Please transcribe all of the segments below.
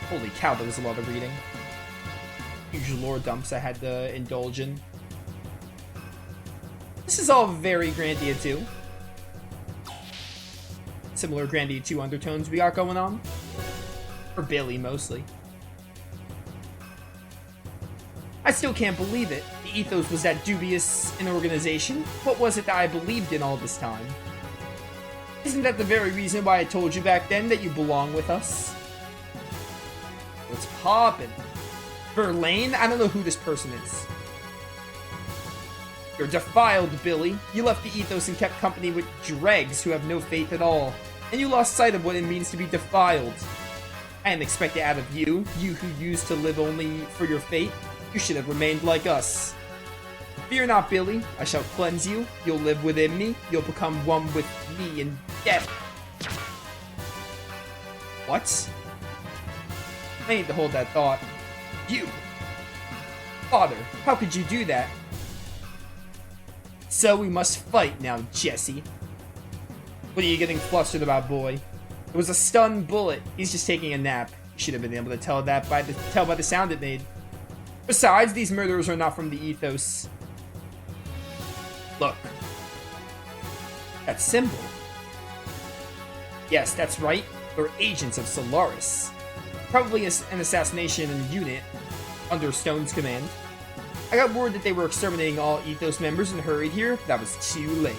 Holy cow, there was a lot of reading. Huge lore dumps I had to indulge in. This is all very Grandia 2. Similar Grandia 2 undertones we got going on. For Billy, mostly. I still can't believe it. The Ethos was that dubious an organization. What was it that I believed in all this time? Isn't that the very reason why I told you back then that you belong with us? What's poppin'? Verlaine? I don't know who this person is. You're defiled, Billy. You left the Ethos and kept company with dregs who have no faith at all. And you lost sight of what it means to be defiled. I didn't expect it out of you, you who used to live only for your fate. You should have remained like us. Fear not, Billy. I shall cleanse you. You'll live within me. You'll become one with me in death. What? I need to hold that thought. You! Father, how could you do that? So we must fight now, Jesse. What are you getting flustered about, boy? It was a stun bullet. He's just taking a nap. You should have been able to tell that by the sound it made. Besides, these murderers are not from the Ethos. Look. That symbol. Yes, that's right. They're agents of Solaris. Probably an assassination unit under Stone's command. I got word that they were exterminating all Ethos members and hurried here. That was too late.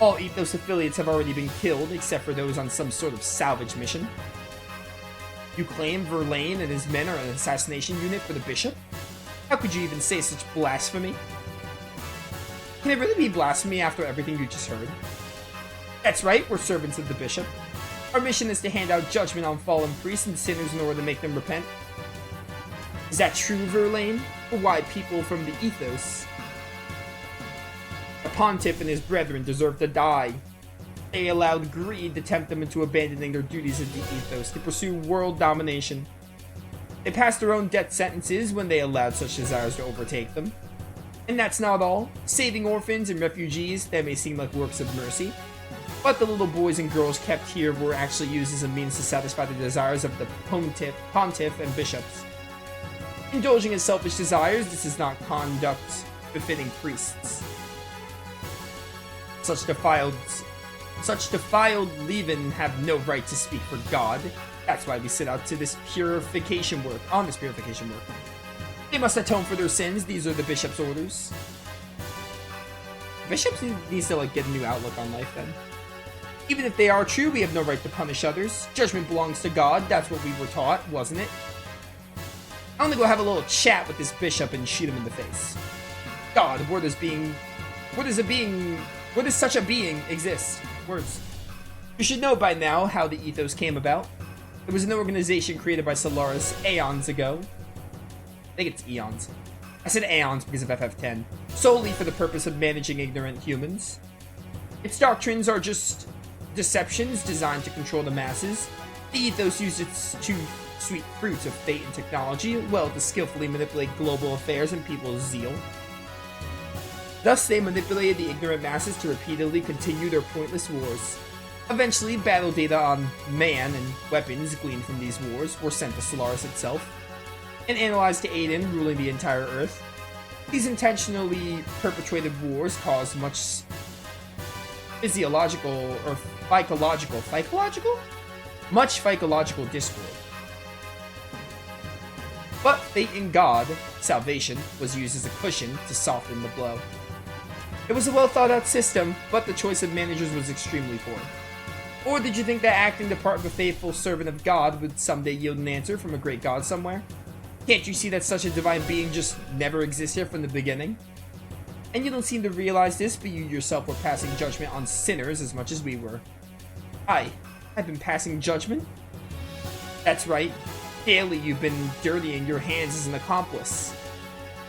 All Ethos affiliates have already been killed, except for those on some sort of salvage mission. You claim Verlaine and his men are an assassination unit for the Bishop? How could you even say such blasphemy? Can it really be blasphemy after everything you just heard? That's right, we're servants of the Bishop. Our mission is to hand out judgment on fallen priests and sinners in order to make them repent. Is that true, Verlaine? Or why people from the Ethos? The Pontiff and his brethren deserve to die. They allowed greed to tempt them into abandoning their duties as the Ethos to pursue world domination. They passed their own death sentences when they allowed such desires to overtake them. And that's not all. Saving orphans and refugees, that may seem like works of mercy. But the little boys and girls kept here were actually used as a means to satisfy the desires of the Pontiff and bishops. Indulging in selfish desires, this is not conduct befitting priests. Such defiled leaven have no right to speak for God. That's why we set out to this purification work. They must atone for their sins. These are the bishop's orders. Bishops needs to get a new outlook on life then. Even if they are true, we have no right to punish others. Judgment belongs to God. That's what we were taught, wasn't it? I'm gonna go have a little chat with this bishop and shoot him in the face. God, where does such a being exist? Words. You should know by now how the Ethos came about. There was an organization created by Solaris aeons ago. I think it's eons. I said aeons because of FF10. Solely for the purpose of managing ignorant humans. Its doctrines are just deceptions designed to control the masses. The Ethos used its two sweet fruits of fate and technology, well, to skillfully manipulate global affairs and people's zeal. Thus, they manipulated the ignorant masses to repeatedly continue their pointless wars. Eventually, battle data on man and weapons gleaned from these wars were sent to Solaris itself, and analyzed to aid in ruling the entire Earth. These intentionally perpetrated wars caused much psychological discord. But faith in God, salvation, was used as a cushion to soften the blow. It was a well thought out system, but the choice of managers was extremely poor. Or did you think that acting the part of a faithful servant of God would someday yield an answer from a great God somewhere? Can't you see that such a divine being just never existed from the beginning? And you don't seem to realize this, but you yourself were passing judgment on sinners as much as we were. I've been passing judgment? That's right. Daily you've been dirtying your hands as an accomplice.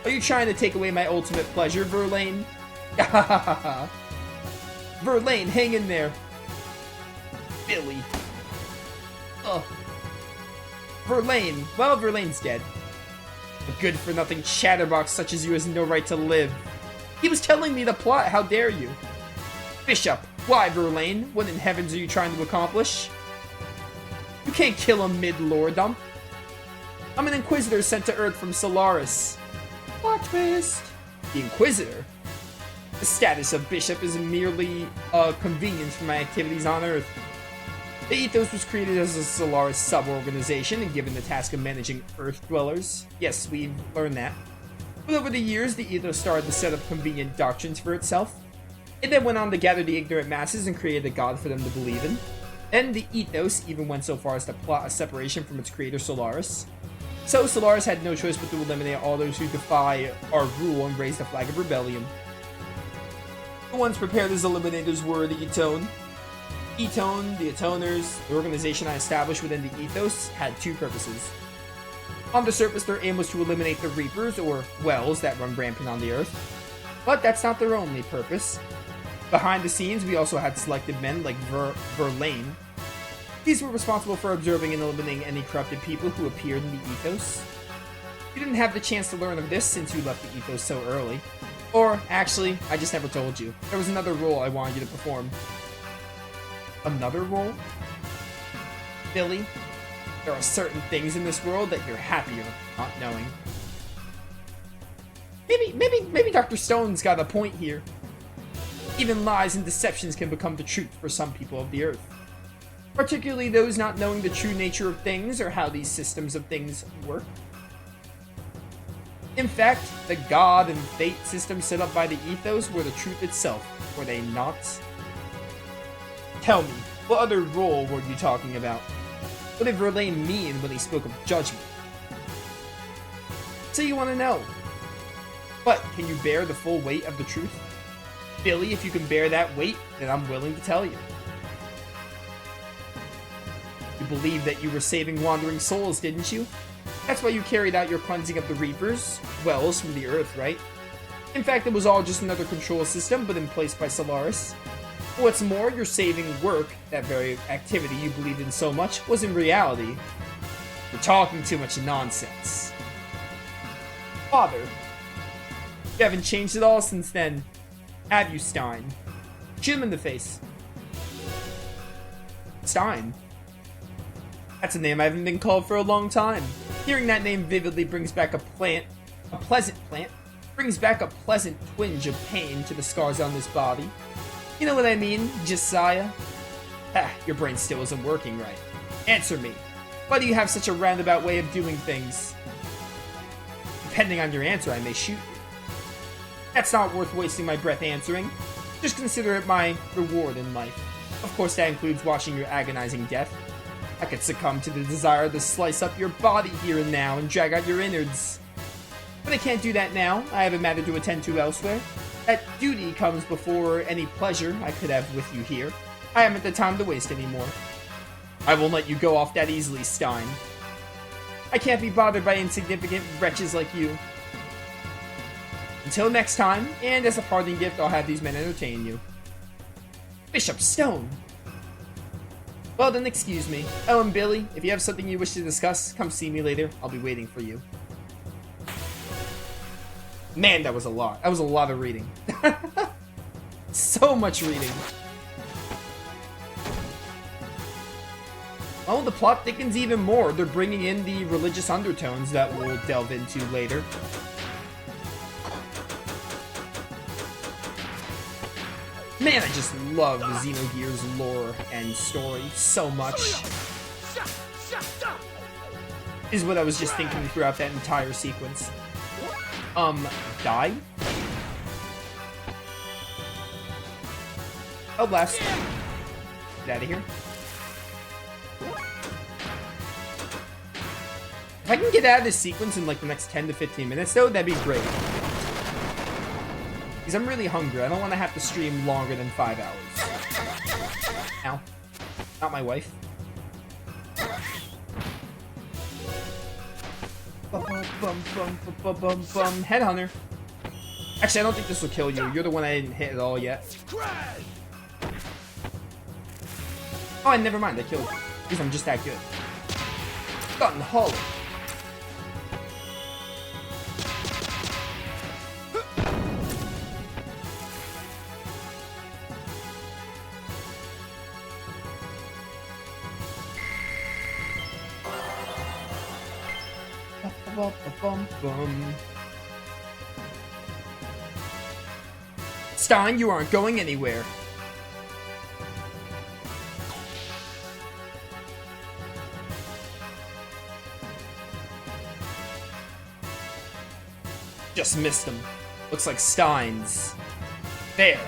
Are you trying to take away my ultimate pleasure, Verlaine? Verlaine, hang in there. Billy. Ugh. Verlaine. Well, Verlaine's dead. A good-for-nothing chatterbox such as you has no right to live. He was telling me the plot, how dare you? Bishop, why, Verlaine? What in heavens are you trying to accomplish? You can't kill him mid-lore dump. I'm an Inquisitor sent to Earth from Solaris. Plot twist. The Inquisitor? The status of Bishop is merely a convenience for my activities on Earth. The Ethos was created as a Solaris sub-organization and given the task of managing Earth dwellers. Yes, we've learned that. But over the years, the Ethos started to set up convenient doctrines for itself. It then went on to gather the ignorant masses and create a god for them to believe in. Then the Ethos even went so far as to plot a separation from its creator Solaris. So Solaris had no choice but to eliminate all those who defy our rule and raise the flag of rebellion. The ones prepared as eliminators were the Etone. Etone, the Atoners, the organization I established within the Ethos, had two purposes. On the surface, their aim was to eliminate the Reapers, or Wells, that run rampant on the Earth. But that's not their only purpose. Behind the scenes, we also had selected men like Verlaine. These were responsible for observing and eliminating any corrupted people who appeared in the Ethos. You didn't have the chance to learn of this since you left the Ethos so early. Or, actually, I just never told you. There was another role I wanted you to perform. Another role? Billy, there are certain things in this world that you're happier not knowing. Maybe Dr. Stone's got a point here. Even lies and deceptions can become the truth for some people of the Earth. Particularly those not knowing the true nature of things or how these systems of things work. In fact, the God and fate system set up by the Ethos were the truth itself, were they not? Tell me, what other role were you talking about? What did Verlaine mean when he spoke of judgment? So you want to know. But can you bear the full weight of the truth? Billy, if you can bear that weight, then I'm willing to tell you. You believed that you were saving wandering souls, didn't you? That's why you carried out your cleansing of the Reapers, Wells from the Earth, right? In fact, it was all just another control system, but in place by Solaris. What's more, your saving work, that very activity you believed in so much, was in reality. You're talking too much nonsense. Father, you haven't changed at all since then, have you, Stein? Shoot him in the face. Stein? That's a name I haven't been called for a long time. Hearing that name vividly brings back a pleasant twinge of pain to the scars on this body. You know what I mean, Josiah? Ha, your brain still isn't working right. Answer me. Why do you have such a roundabout way of doing things? Depending on your answer, I may shoot you. That's not worth wasting my breath answering. Just consider it my reward in life. Of course, that includes watching your agonizing death. I could succumb to the desire to slice up your body here and now and drag out your innards. But I can't do that now. I have a matter to attend to elsewhere. That duty comes before any pleasure I could have with you here. I haven't the time to waste anymore. I won't let you go off that easily, Stein. I can't be bothered by insignificant wretches like you. Until next time, and as a parting gift, I'll have these men entertain you. Bishop Stone! Well then, excuse me. Oh, and Billy, if you have something you wish to discuss, come see me later. I'll be waiting for you. Man, that was a lot. That was a lot of reading. So much reading. Oh, the plot thickens even more. They're bringing in the religious undertones that we'll delve into later. Man, I just love the Xenogears lore and story so much. Is what I was just thinking throughout that entire sequence. Die? Oh, blast. Get out of here. If I can get out of this sequence in like the next 10 to 15 minutes though, that'd be great. Because I'm really hungry. I don't want to have to stream longer than 5 hours. Ow. Not my wife. Headhunter. Actually, I don't think this will kill you. You're the one I didn't hit at all yet. Oh, and never mind. I killed you. Because I'm just that good. Gun hollow. Ba-ba-ba-bum-bum. Stein, you aren't going anywhere. Just missed him. Looks like Stein's. There.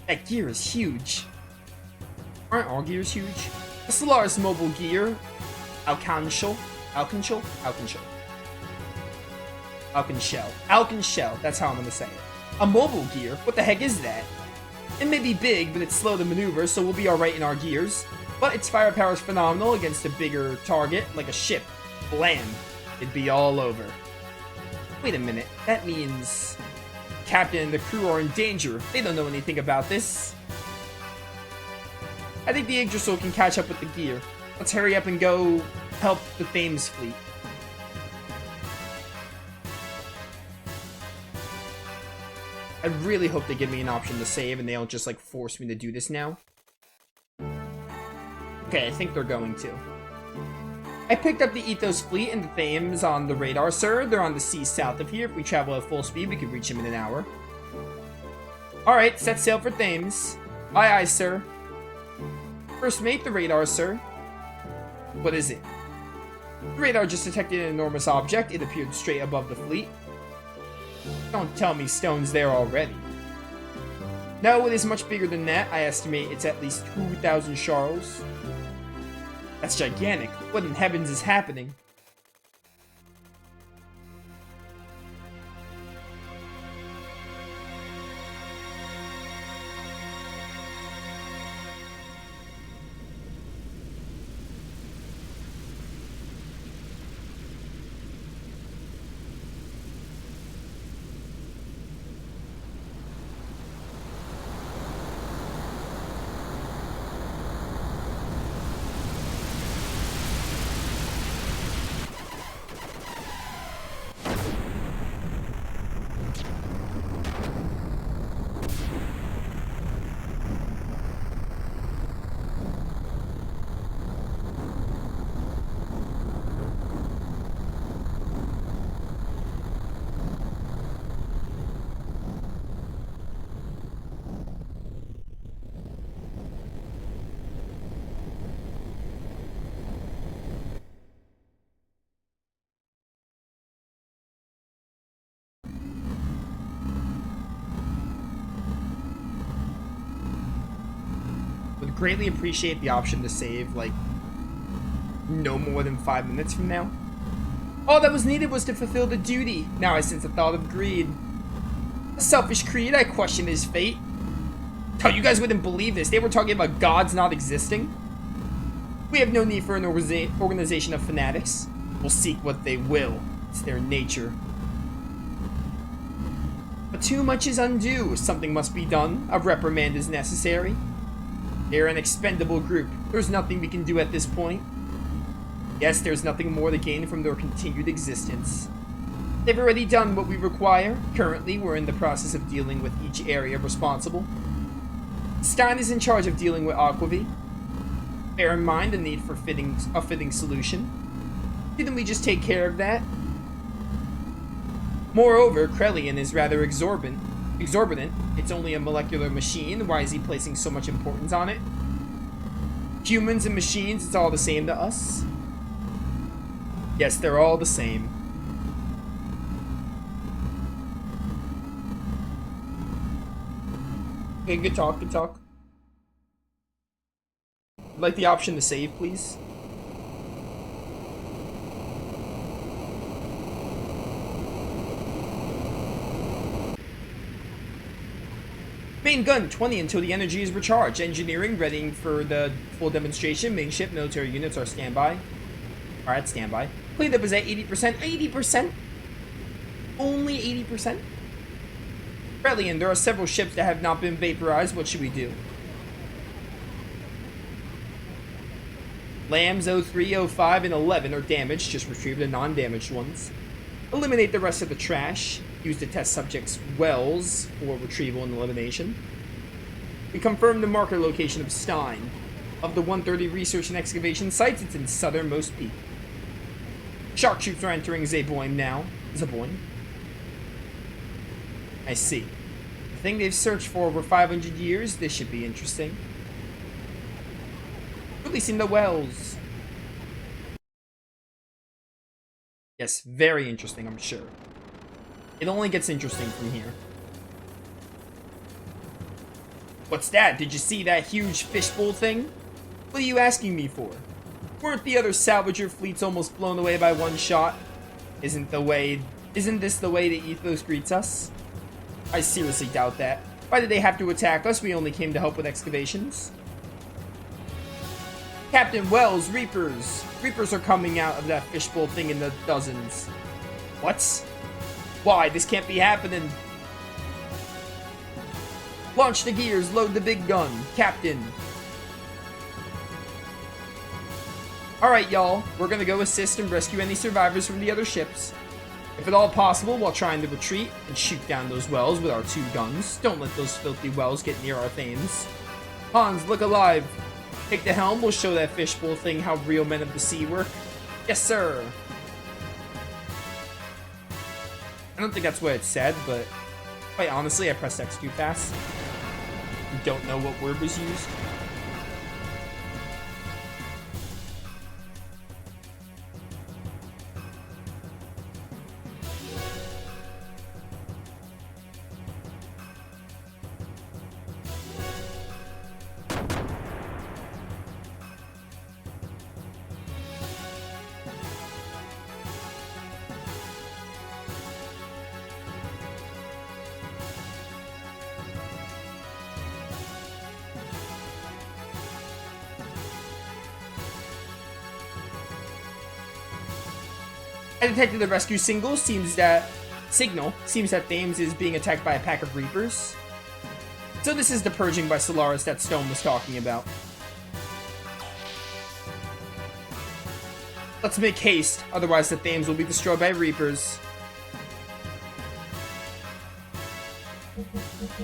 That gear is huge. Aren't all gears huge? The Solaris mobile gear. Alcanshell. That's how I'm gonna say it. A mobile gear? What the heck is that? It may be big, but it's slow to maneuver, so we'll be alright in our gears. But its firepower is phenomenal against a bigger target, like a ship. Blam. It'd be all over. Wait a minute. That means the captain and the crew are in danger. They don't know anything about this. I think the Yggdrasil can catch up with the gear. Let's hurry up and go help the Thames fleet. I really hope they give me an option to save and they don't just like force me to do this now. Okay, I think they're going to. I picked up the Ethos fleet and the Thames on the radar, sir. They're on the sea south of here. If we travel at full speed, we could reach them in an hour. Alright, set sail for Thames. Aye, aye, sir. First mate, the radar, sir. What is it? The radar just detected an enormous object. It appeared straight above the fleet. Don't tell me Stone's there already. No, it is much bigger than that. I estimate it's at least 2,000 Charles. That's gigantic. What in heavens is happening? Would greatly appreciate the option to save, like, no more than 5 minutes from now. All that was needed was to fulfill the duty. Now I sense a thought of greed. A selfish creed, I question his fate. Oh, you guys wouldn't believe this. They were talking about gods not existing. We have no need for an organization of fanatics. We'll seek what they will. It's their nature. But too much is undue. Something must be done. A reprimand is necessary. They're an expendable group. There's nothing we can do at this point. Yes, there's nothing more to gain from their continued existence. They've already done what we require. Currently, we're in the process of dealing with each area responsible. Stein is in charge of dealing with Aquavie. Bear in mind the need for a fitting solution. Didn't we just take care of that? Moreover, Krelian is rather exorbitant. It's only a molecular machine. Why is he placing so much importance on it? Humans and machines, it's all the same to us. Yes, they're all the same. Okay, good talk, good talk. I'd like the option to save, please. Main gun, 20 until the energy is recharged. Engineering, readying for the full demonstration. Main ship, military units are standby. Alright, standby. Cleanup is at 80%. 80%? Only 80%? Krelian, there are several ships that have not been vaporized. What should we do? Lambs 03, 05, and 11 are damaged. Just retrieve the non-damaged ones. Eliminate the rest of the trash. Use the test subject's wells for retrieval and elimination. We confirm the marker location of Stein. Of the 130 research and excavation sites, it's in southernmost peak. Shark troops are entering Zaboim now. Zaboim. I see. The thing they've searched for over 500 years, this should be interesting. Releasing the wells. Yes, very interesting, I'm sure. It only gets interesting from here. What's that? Did you see that huge fishbowl thing? What are you asking me for? Weren't the other salvager fleets almost blown away by one shot? Isn't this the way the Ethos greets us? I seriously doubt that. Why did they have to attack us? We only came to help with excavations. Captain Wells, Reapers! Reapers are coming out of that fishbowl thing in the dozens. What? Why? This can't be happening. Launch the gears, load the big gun. Captain. Alright, y'all. We're gonna go assist and rescue any survivors from the other ships. If at all possible, while trying to retreat and shoot down those wells with our 2 guns. Don't let those filthy wells get near our Thames. Hans, look alive. Take the helm, we'll show that fishbowl thing how real men of the sea work. Yes, sir. I don't think that's what it said, but quite honestly, I pressed X too fast. Don't know what word was used. I detected the rescue signal. Seems that Thames is being attacked by a pack of Reapers. So this is the purging by Solaris that Stone was talking about. Let's make haste, otherwise the Thames will be destroyed by Reapers.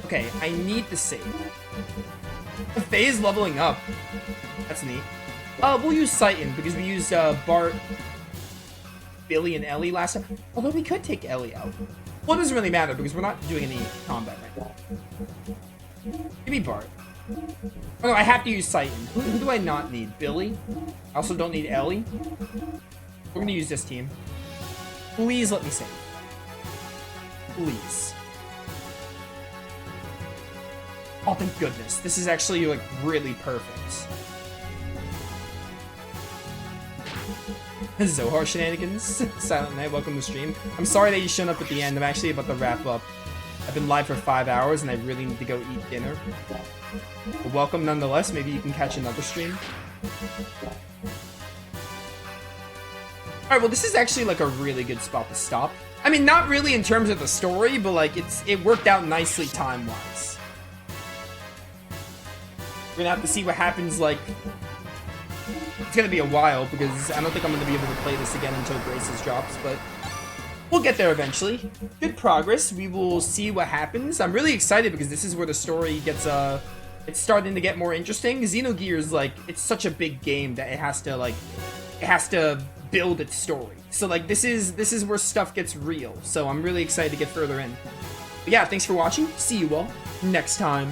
Okay, I need to save. Faye is leveling up. That's neat. We'll use Sighton because we used Bart, Billy, and Ellie last time. Although we could take Ellie out. Well, it doesn't really matter because we're not doing any combat right now. Give me Bart. Oh no, I have to use Sighton. Who do I not need? Billy? I also don't need Ellie. We're gonna use this team. Please let me save. Please. Oh, thank goodness. This is actually, like, really perfect. Zohar shenanigans. Silent Night, welcome to the stream. I'm sorry that you showed up at the end. I'm actually about to wrap up. I've been live for 5 hours and I really need to go eat dinner. But welcome nonetheless. Maybe you can catch another stream. Alright, well this is actually like a really good spot to stop. I mean, not really in terms of the story, but like it worked out nicely time-wise. We're gonna have to see what happens, like... It's gonna be a while, because I don't think I'm gonna be able to play this again until Graces drops, but... We'll get there eventually. Good progress. We will see what happens. I'm really excited because this is where the story gets, it's starting to get more interesting. Xenogears, like, it's such a big game that it has to build its story. So, like, this is where stuff gets real. So I'm really excited to get further in. But yeah, thanks for watching. See you all next time.